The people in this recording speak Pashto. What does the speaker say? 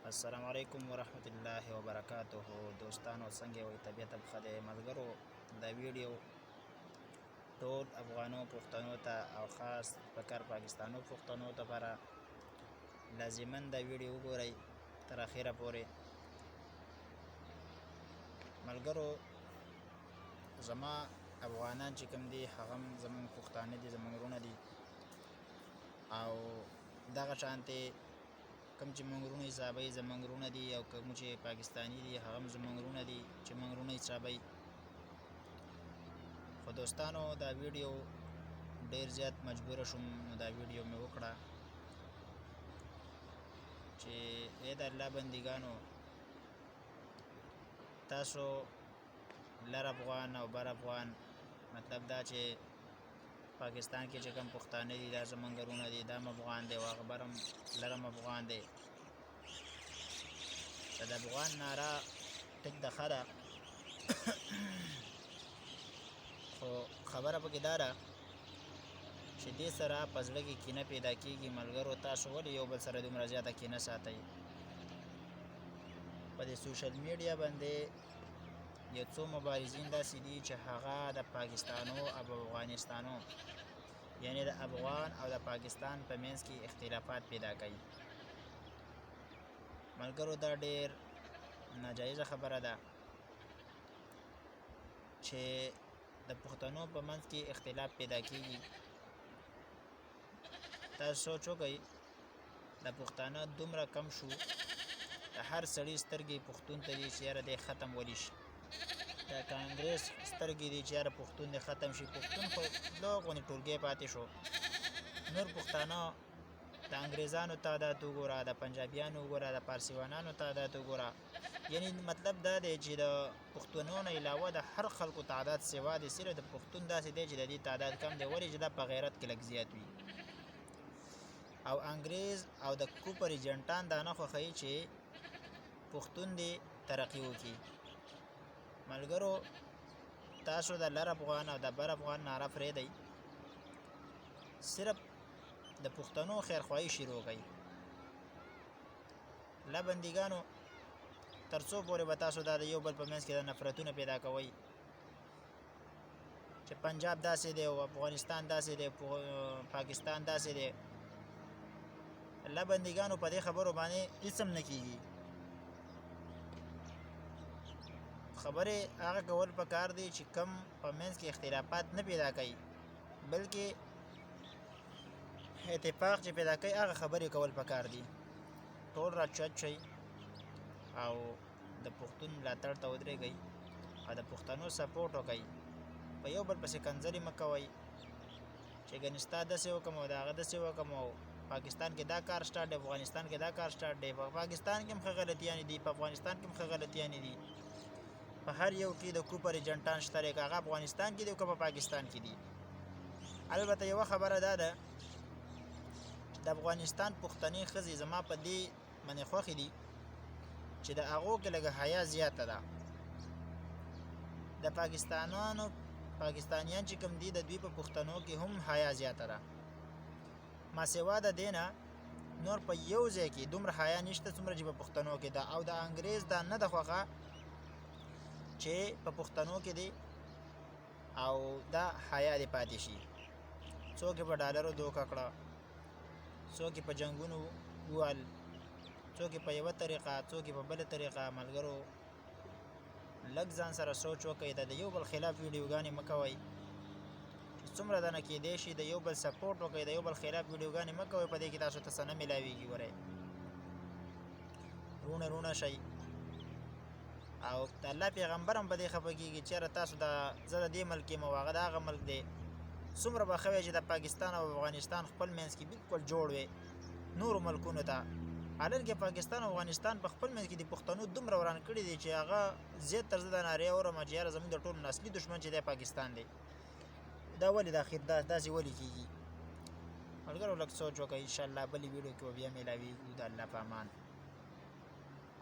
السلام علیکم ورحمت الله وبرکاته. دوستانو څنګه وي؟ طبیعت ښه دی؟ ملګرو، دا ویډیو ټول افغانو پښتنو ته او خاص فقر پاکستانو پښتنو لپاره لازماً دا ویډیو وګورئ تر اخره پورې. ملګرو، زما افغانان چې کوم دي هغه زمونږ پښتانه دي، زمونږ وروڼه دي، او دغه شانتې کوم چې موږ وروڼه حسابوي زموږ وروڼه دي، او کوم چې پاکستاني دي هغه هم زموږ وروڼه دي چې موږ وروڼه حسابوي. خو دوستانو، دا ویډیو ډېر زیات مجبوره شوم نو دا ویډیو مې وکړه چې ای د الله بندګانو، تاسو لر افغان او بر افغان، مطلب دا چې پاکستان کې چې کوم پښتانه دي دا زمونږ وروڼه دي، دا هم افغان دی او هغه بر هم لر هم افغان دی. د افغان ناره ټیک ده، ښه ده، خو خبره پکې دا ده چې دې سره په زړه کې کینه پیدا کېږي. ملګرو، تاسو ولې یو بل سره دومره زیاته کینه ساتئ؟ په دې سوشل میډیا باندې یو څو مبارزین داسې دي چې هغه د پاکستانو او افغانستانو، یعنی د افغان او د پاکستان په منځ کې اختلافات پیدا کوي. ملګرو، دا ډېر ناجایزه خبره ده چې د پښتنو په منځ کې اختلاف پیدا کېږي. تاسو سوچ وکئ، د پښتانه دومره کم شو، د هر سړي سترګې پښتون ته دي چې یاره دی ختم ولی شي. د کانګرس سترګې دي چې یاره پښتون دی ختم شي. پښتون خو لږ غونې ټولګی پاتې شو، نور پښتانه د انګریزانو تعداد وګوره، د پنجابیانو وګوره، د پارسیوانانو تعداد وګوره. یعنی مطلب دا دی چې د پښتنو نه علاوه د هر خلکو تعداد سوا دی، صرف د پښتون داسې دی چې د دې تعداد کم دی. ولې؟ چې دا په غیرت کې لږ زیات وي. او انګریز او د کوپر ایجنټان دا نه خوښوي چې پښتون دې ترقي وکړي. ملګرو، تاسو د لر افغان او د بر افغان ناره پرېږدئ، صرف د پښتنو خیرخواهي شروع کړئ. الله بندګانو، تر څو پورې به تاسو دا د یو بل په منځ کې د نفرتونه پیدا کوئ چې پنجاب داسې دی او افغانستان داسې دی، پاکستان داسې دی؟ الله بندګانو، په دې خبرو باندې هېڅ هم نه کېږي. خبرې هغه کول پکار دی چې کم په منځ کې اختلافات نه پیدا کوي، بلکې اتفاق چې پیدا کوي هغه خبرې کول پکار دي. ټول راچت شئ او د پښتون ملاتړ ته ودرېږئ او د پښتنو سپورټ وکئ. په یو بل پسې کنځلې مه کوئ چې ګنې ستا داسې وکړم او د هغه داسې وکړم، او پاکستان کې دا کار سټارټ دی، افغانستان کې دا کار سټارټ دی. په پاکستان کې هم ښه غلطیانې دي، په افغانستان کې هم ښه غلطیانې دي. په هر یو کې د کوپر ایجنټان شته دی، که هغه افغانستان کې دي او که په پاکستان کې دي. البته یوه خبره دا ده چې د افغانستان پښتنې ښځې زما په دې باندې خوښې دي چې د هغو کې لږه حیا زیاته ده. د پاکستانیان چې کوم دي د دوی په پښتنو کې هم حیا زیاته ده. ما سوا د دې نه نور په یو ځای کې دومره حیا نشته څومره چې په پښتنو کې ده. او د انګریز دا نه ده خوښه چې په پښتنو کې دی او دا حیا دې پاتې شي. څوک په ډالرو دوکه کړه، څوک په جنګونو ووال، څوک په یوه طریقه، څوک په بله طریقه. ملګرو، لږ ځان سره سوچ وکئ، د یو بل خلاف ویډیوګانې مه کوئ. چې څومره دنه کېدی شي د یو بل سپورټ وکئ، د یو بل خلاف ویډیوګانې مه کوئ. په دې کې تاسو ته څه نه میلاویږي. ګورئ، رونه شئ. او د الله پیغمبر هم په دې خفه کېږي چې یاره تاسو زه د دې ملک یم او هغه د هغه ملک دی. څومره به ښه وی چې د پاکستان او افغانستان خپل منځ کې بالکل جوړ وي نورو ملکونو ته. حالانکې پاکستان او افغانستان په خپل منځ کې د پښتنو دومره وران کړي دي چې هغه زیات تر زه د نارې اورم چې یاره زموږ د ټولو نه اصلي دښمن چې دی پاکستان دی. دا ولې د اخر داسې ولې کېږي؟ ملګرو، لږ سوچ وکړئ. انشاءالله بلې ویډیو کې به بیا میلاویږو. د الله په امان.